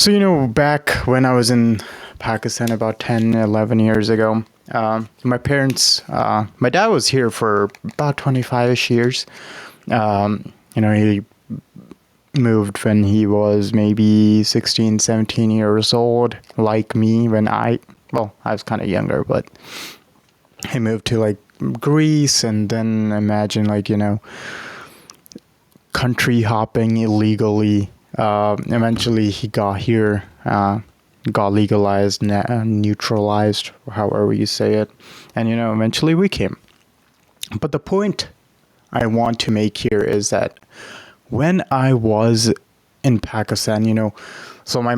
So, back when I was in Pakistan about 10, 11 years ago, my parents, my dad was here for about 25-ish years. He moved when he was maybe 16, 17 years old, like me I was kind of younger, but he moved to like Greece, and then imagine country hopping illegally. Eventually he got here, got legalized, neutralized, however you say it. And, eventually we came. But the point I want to make here is that when I was in Pakistan, so my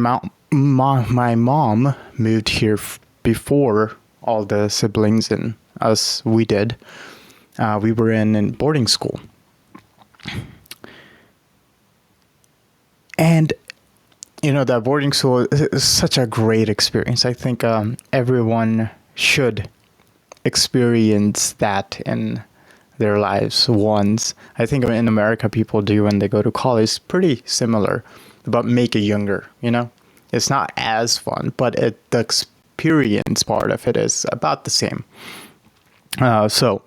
mom moved here before all the siblings and us, we did. We were in boarding school. And, that boarding school is such a great experience. I think everyone should experience that in their lives once. I think in America, people do when they go to college. Pretty similar, but make it younger, It's not as fun, but the experience part of it is about the same. So,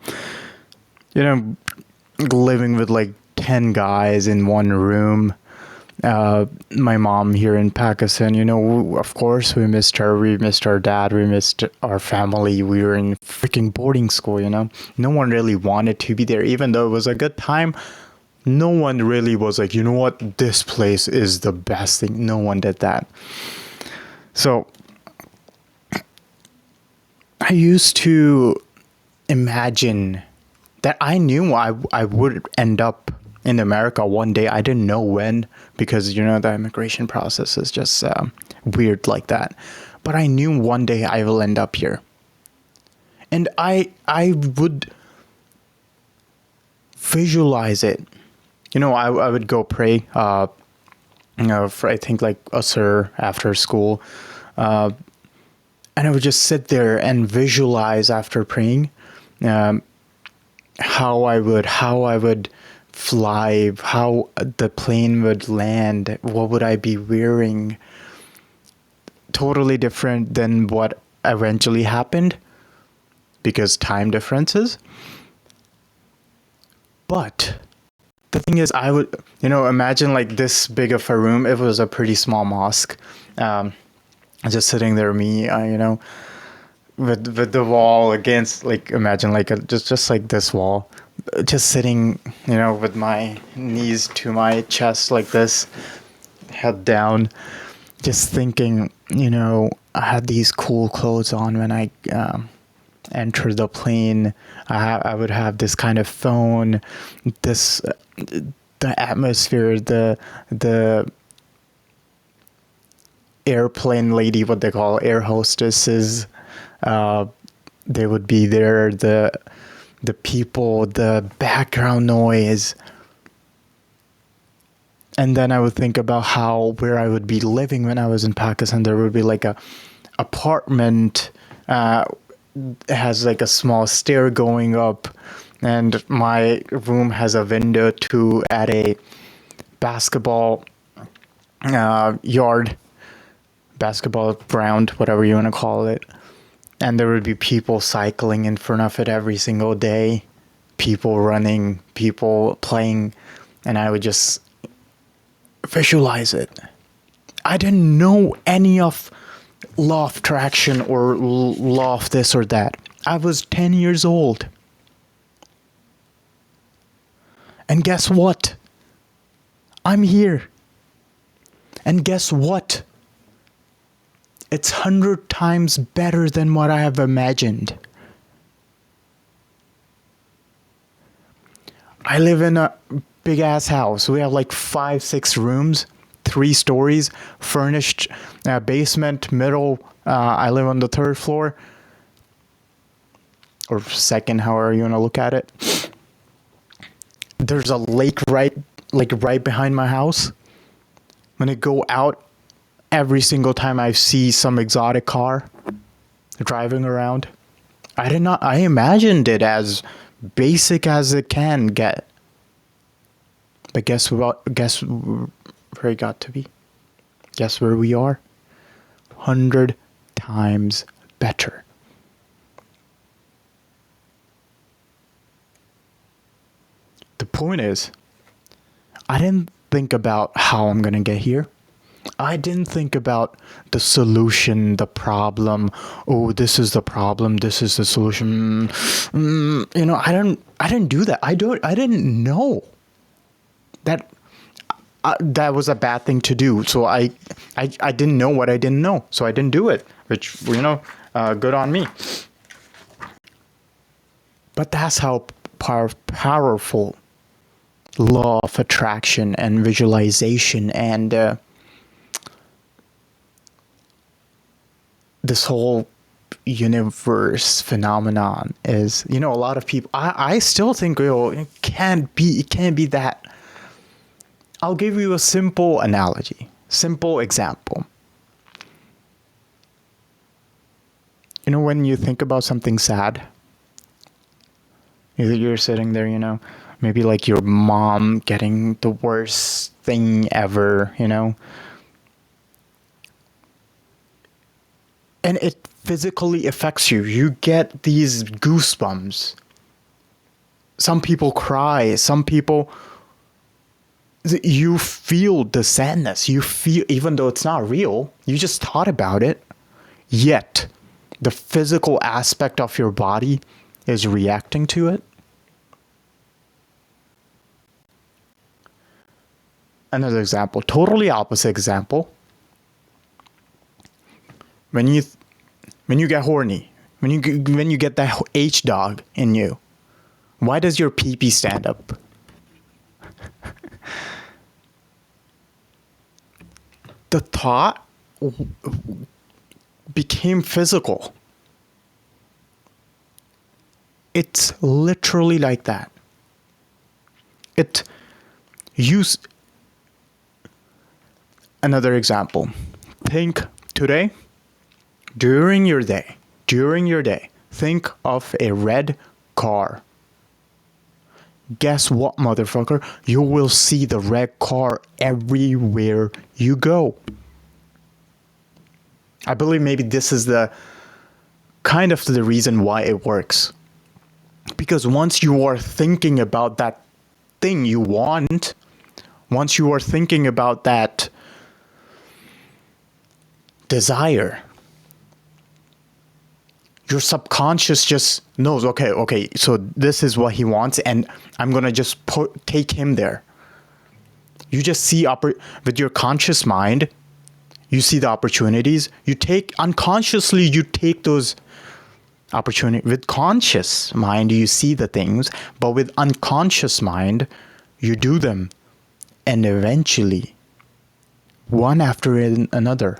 living with like 10 guys in one room. My mom here in Pakistan, of course we missed her. We missed our dad. We missed our family. We were in freaking boarding school, No one really wanted to be there, even though it was a good time. No one really was like, you know what, this place is the best thing. No one did that. So I used to imagine that I knew I would end up in America one day. I didn't know when, because the immigration process is just weird like that. But I knew one day I will end up here, and I would visualize it. I would go pray. For I think like Asr after school, and I would just sit there and visualize after praying, how I would fly, how the plane would land, what would I be wearing. Totally different than what eventually happened because time differences. But the thing is, I would, imagine like this big of a room. It was a pretty small mosque. Just sitting there, me, with the wall against, like, imagine like just like this wall. Just sitting, with my knees to my chest like this, head down, just thinking, I had these cool clothes on when I entered the plane. I would have this kind of phone, the atmosphere, the airplane lady, what they call air hostesses, they would be there, the people, the background noise. And then I would think about where I would be living when I was in Pakistan. There would be like a apartment, has like a small stair going up, and my room has a window at a basketball yard, basketball ground, whatever you want to call it. And there would be people cycling in front of it every single day, people running, people playing, and I would just visualize it. I didn't know any of law of attraction or law of this or that. I was 10 years old. And guess what? I'm here. And guess what? It's 100 times better than what I have imagined. I live in a big ass house. We have like 5, 6 rooms, 3 stories, furnished, basement, middle. I live on the 3rd floor, or 2nd, however you want to look at it. There's a lake right behind my house. When I go out, every single time I see some exotic car driving around, I imagined it as basic as it can get. But guess what? Guess where it got to be? Guess where we are? 100 times better. The point is, I didn't think about how I'm going to get here. I didn't think about the solution, the problem. Oh, this is the problem. This is the solution. I didn't do that. I didn't know that that was a bad thing to do. So I didn't know what I didn't know. So I didn't do it, which, good on me. But that's how powerful law of attraction and visualization and this whole universe phenomenon is. A lot of people, I still think, it can't be that. I'll give you a simple analogy, simple example. When you think about something sad, you're sitting there, maybe like your mom getting the worst thing ever, and it physically affects you. You get these goosebumps. Some people cry. Some people, you feel the sadness. You feel, even though it's not real, you just thought about it. Yet, the physical aspect of your body is reacting to it. Another example, totally opposite example. When you get horny, when you get that H dog in you, why does your pee-pee stand up? The thought became physical. It's literally like that. Another example. Think today, during your day, think of a red car. Guess what, motherfucker? You will see the red car everywhere you go. I believe maybe this is the kind of the reason why it works. Because once you are thinking about that thing you want, once you are thinking about that desire, your subconscious just knows, okay, so this is what he wants, and I'm going to just take him there. You just see, with your conscious mind, you see the opportunities. Unconsciously, you take those opportunities. With conscious mind, you see the things, but with unconscious mind, you do them. And eventually, one after another,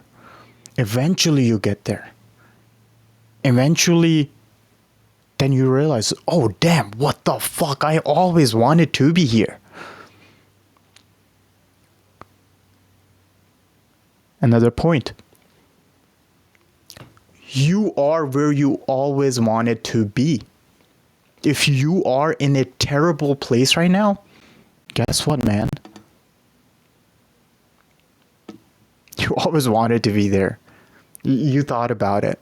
eventually you get there. Eventually, then you realize, oh damn, what the fuck, I always wanted to be here. Another point. You are where you always wanted to be. If you are in a terrible place right now, guess what, man? You always wanted to be there. You thought about it.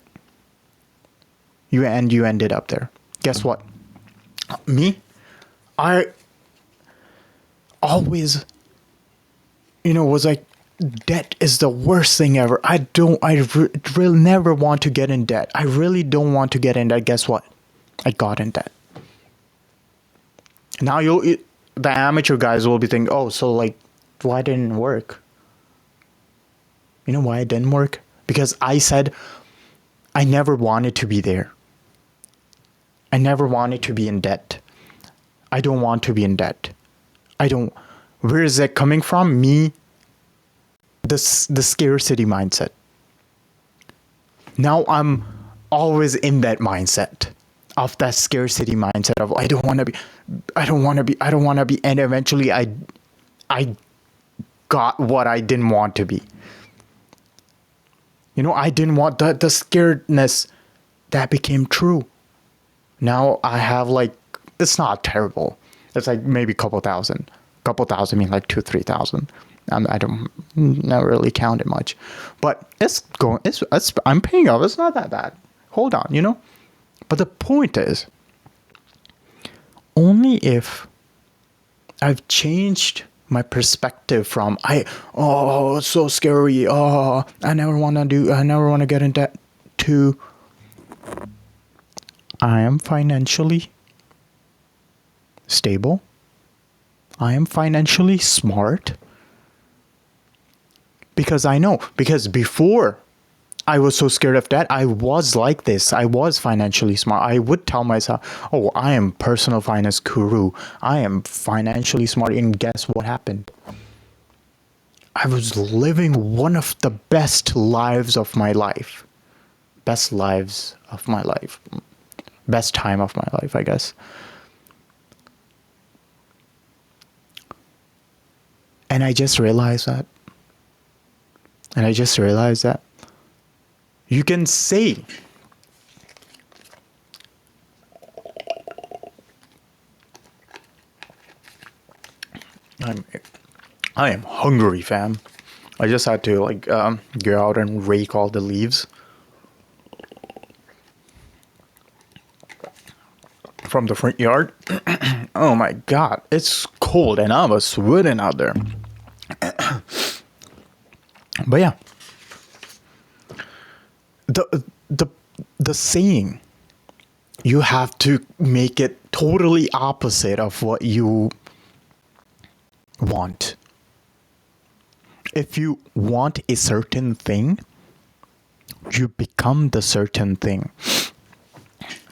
You ended up there. Guess what? Me? I always, was like, debt is the worst thing ever. I really never want to get in debt. I really don't want to get in debt. Guess what? I got in debt. Now the amateur guys will be thinking, oh, so like, why didn't it work? You know why it didn't work? Because I said I never wanted to be there. I never wanted to be in debt. I don't want to be in debt. Where is that coming from? Me, the scarcity mindset. Now I'm always in that mindset of that scarcity mindset of I don't want to be, and eventually I got what I didn't want to be. I didn't want the scaredness that became true. Now I have it's not terrible. It's like maybe a couple thousand. Couple thousand mean like 2,000-3,000. I don't not really count it much, but it's going. It's I'm paying off. It's not that bad. Hold on, you know. But the point is, only if I've changed my perspective from it's so scary, I never want to get into that, to I am financially stable, I am financially smart, because before I was so scared of that, I was like this. I was financially smart. I would tell myself, oh, I am personal finance guru. I am financially smart. And guess what happened? I was living one of the best lives of my life. Best lives of my life. Best time of my life, I guess. And I just realized that. You can say, I am hungry, fam. I just had to go out and rake all the leaves from the front yard. Oh my god, it's cold and I was sweating out there. But yeah, the saying, you have to make it totally opposite of what you want. If you want a certain thing, you become the certain thing.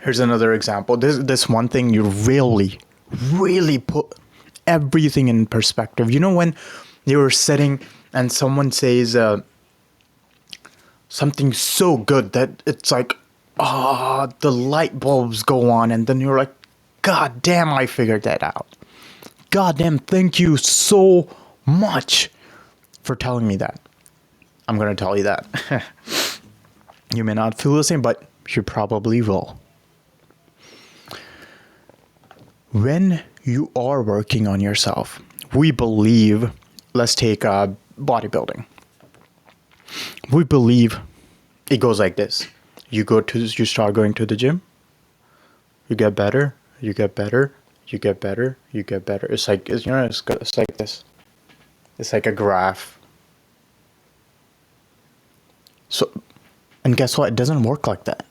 Here's another example. This one thing, you really put everything in perspective. You know, when you're sitting and someone says something so good that it's like, the light bulbs go on, and then you're like, God damn, I figured that out. God damn, thank you so much for telling me that. I'm going to tell you that. You may not feel the same, but you probably will. When you are working on yourself, we believe, let's take bodybuilding. We believe it goes like this. You start going to the gym, you get better, you get better, you get better, you get better. It's like this. It's like a graph. So, and guess what? It doesn't work like that.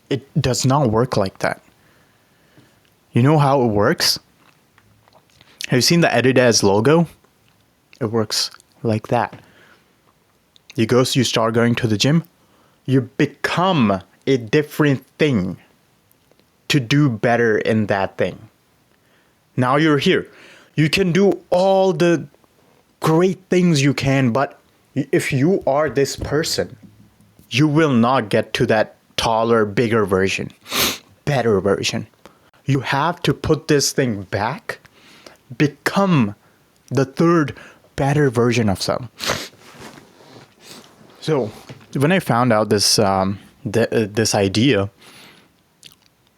It does not work like that. You know how it works? Have you seen the Adidas logo? It works like that. You start going to the gym, you become a different thing to do better in that thing. Now you're here. You can do all the great things you can, but if you are this person, you will not get to that taller, bigger version, better version. You have to put this thing back, become the third, better version of self. So when I found out this idea,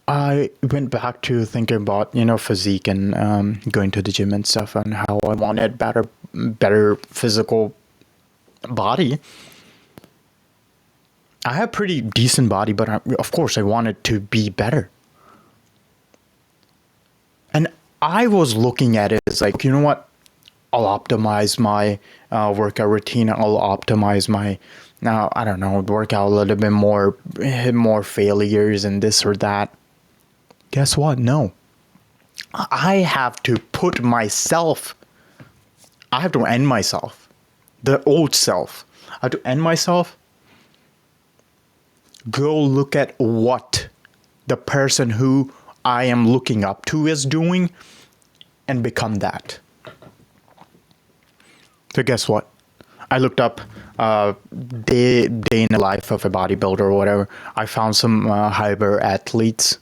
I went back to thinking about, physique and going to the gym and stuff, and how I wanted better physical body. I have pretty decent body, but of course I wanted to be better. And I was looking at it as like, you know what? I'll optimize my workout routine. I'll optimize my, workout a little bit more, hit more failures and this or that. Guess what? No. I have to I have to end myself. The old self. I have to end myself. Go look at what the person who I am looking up to is doing and become that. So guess what? I looked up day in the life of a bodybuilder or whatever. I found some hyper athletes.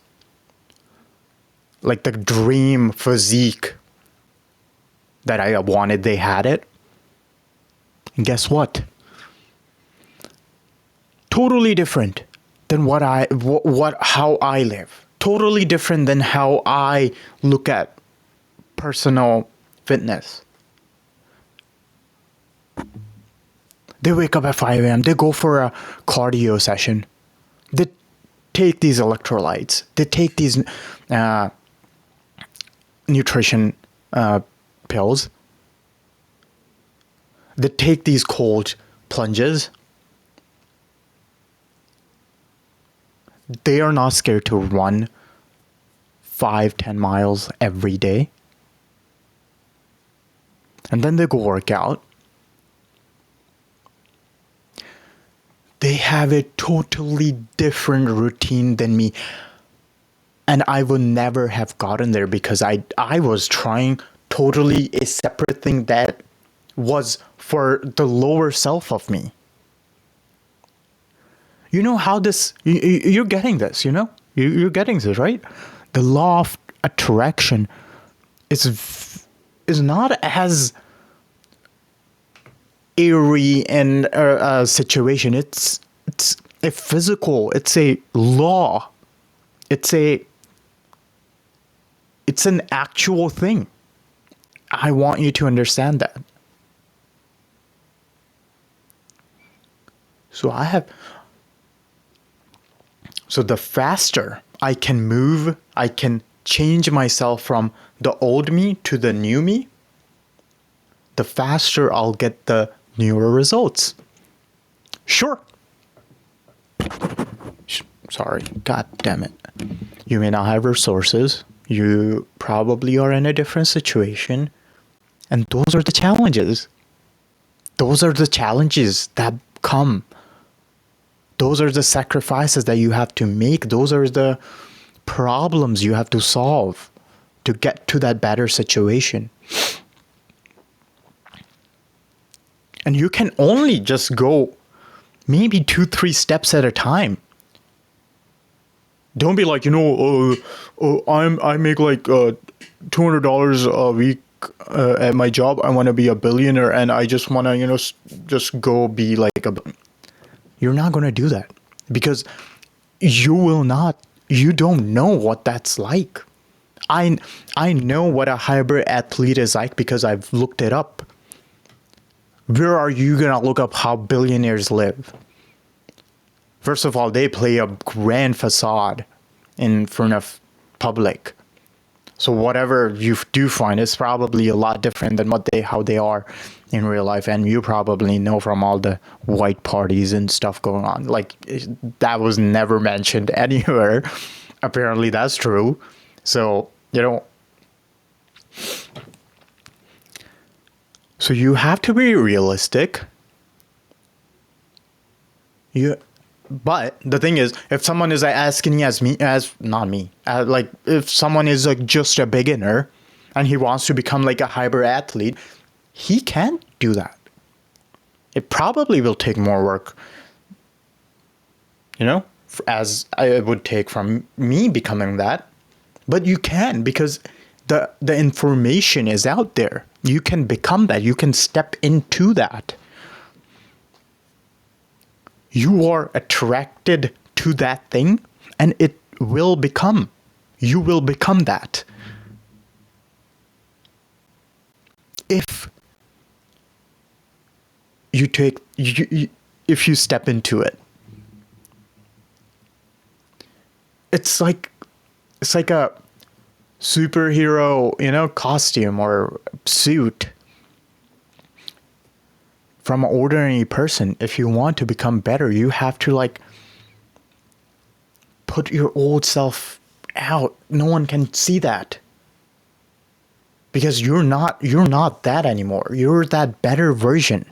Like the dream physique that I wanted, they had it. And guess what? Totally different than how I live. Totally different than how I look at personal fitness. They wake up at 5 a.m. They go for a cardio session. They take these electrolytes. They take these nutrition pills. They take these cold plunges. They are not scared to run 5-10 miles every day. And then they go work out. They have a totally different routine than me. And I would never have gotten there because I was trying totally a separate thing that was for the lower self of me. You know how this, you're getting this, you know? You're getting this, right? The law of attraction is not as eerie and situation. It's a physical, it's a law, it's an actual thing. I want you to understand that. So the faster I can move, I can change myself from the old me to the new me, the faster I'll get the newer results. Sure. Sorry, god damn it. You may not have resources. You probably are in a different situation. And those are the challenges. Those are the challenges that come. Those are the sacrifices that you have to make. Those are the problems you have to solve to get to that better situation. And you can only just go maybe 2-3 steps at a time. Don't be like, I make like $200 a week at my job. I want to be a billionaire and I just want to, just go be like a... You're not going to do that because you don't know what that's like. I know what a hybrid athlete is like because I've looked it up. Where are you going to look up how billionaires live? First of all, they play a grand facade in front of public. So whatever you do find is probably a lot different than how they are in real life. And you probably know from all the white parties and stuff going on. Like, that was never mentioned anywhere. Apparently that's true. So, so you have to be realistic. But the thing is, if someone is asking me if someone is like just a beginner and he wants to become like a hybrid athlete, he can't do that. It probably will take more work, as it would take from me becoming that. But you can, because the information is out there. You can become that. You can step into that. You are attracted to that thing and you will become that. If if you step into it. It's like a superhero, costume or suit from an ordinary person. If you want to become better, you have to put your old self out. No one can see that. Because you're not that anymore. You're that better version.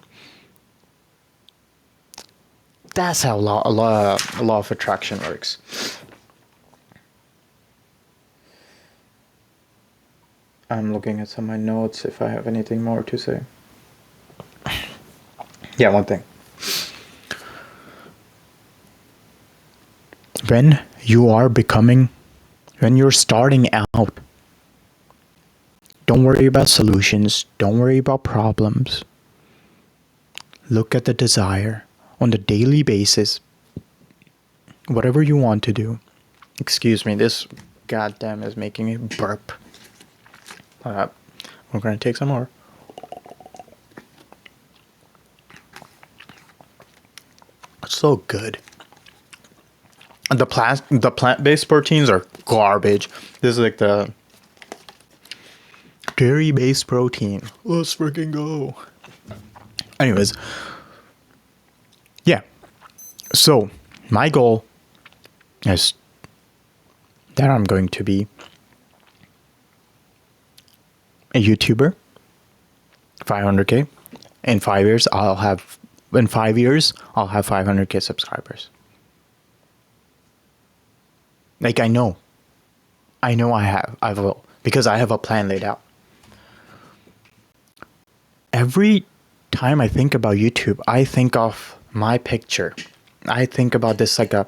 That's how law of attraction works. I'm looking at some of my notes if I have anything more to say. Yeah, one thing. When you're starting out, don't worry about solutions. Don't worry about problems. Look at the desire on the daily basis. Whatever you want to do. Excuse me, this goddamn is making me burp. We're going to take some more. so good. The plant-based proteins are garbage. This is like the dairy-based protein. Let's freaking go. Anyways, yeah. So my goal is that I'm going to be a YouTuber. 500K. In 5 years, I'll have 500K subscribers. Like, I know I will, because I have a plan laid out. Every time I think about YouTube, I think of my picture. I think about this like a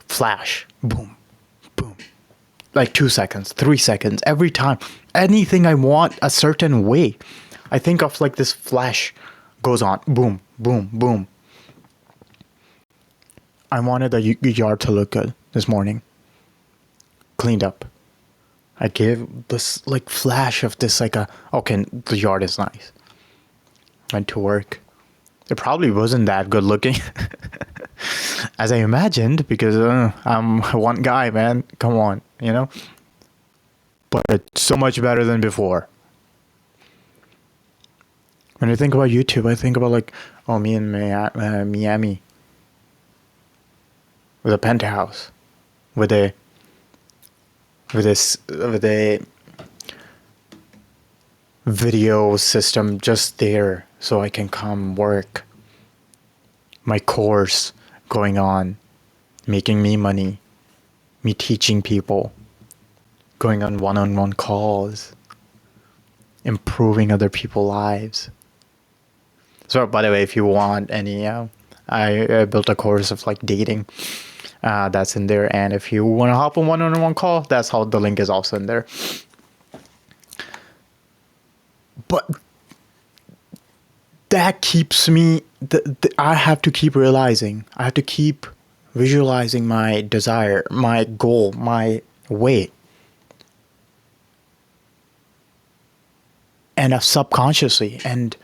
flash. Boom, boom. Like 2 seconds, 3 seconds. Every time. Anything I want a certain way, I think of like this flash goes on. Boom, boom, boom. I wanted the yard to look good this morning. Cleaned up. I gave this like flash of this like okay, the yard is nice. Went to work. It probably wasn't that good looking as I imagined, because I'm one guy, man. Come on, you know? But it's so much better than before. When I think about YouTube, I think about like, oh, me in Miami. With a penthouse. With a video system just there so I can come work. My course going on, making me money, me teaching people, going on one-on-one calls, improving other people's lives. So, by the way, if you want any, I built a course of like dating. That's in there. And if you want to hop on one-on-one call, that's how the link is also in there. But that keeps me, I have to keep realizing, I have to keep visualizing my desire, my goal, my way. And subconsciously and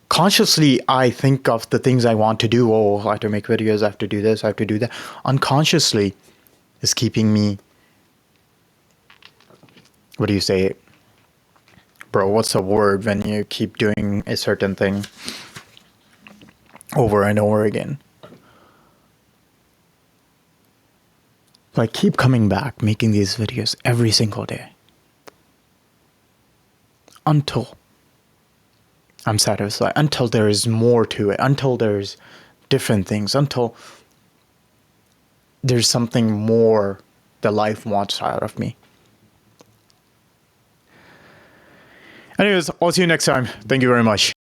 consciously, I think of the things I want to do. Oh, I have to make videos, I have to do this, I have to do that. Unconsciously is keeping me, what do you say? Bro, what's the word when you keep doing a certain thing over and over again? So I keep coming back, making these videos every single day. Until I'm satisfied, until there is more to it, until there's different things, until there's something more that life wants out of me. Anyways, I'll see you next time. Thank you very much.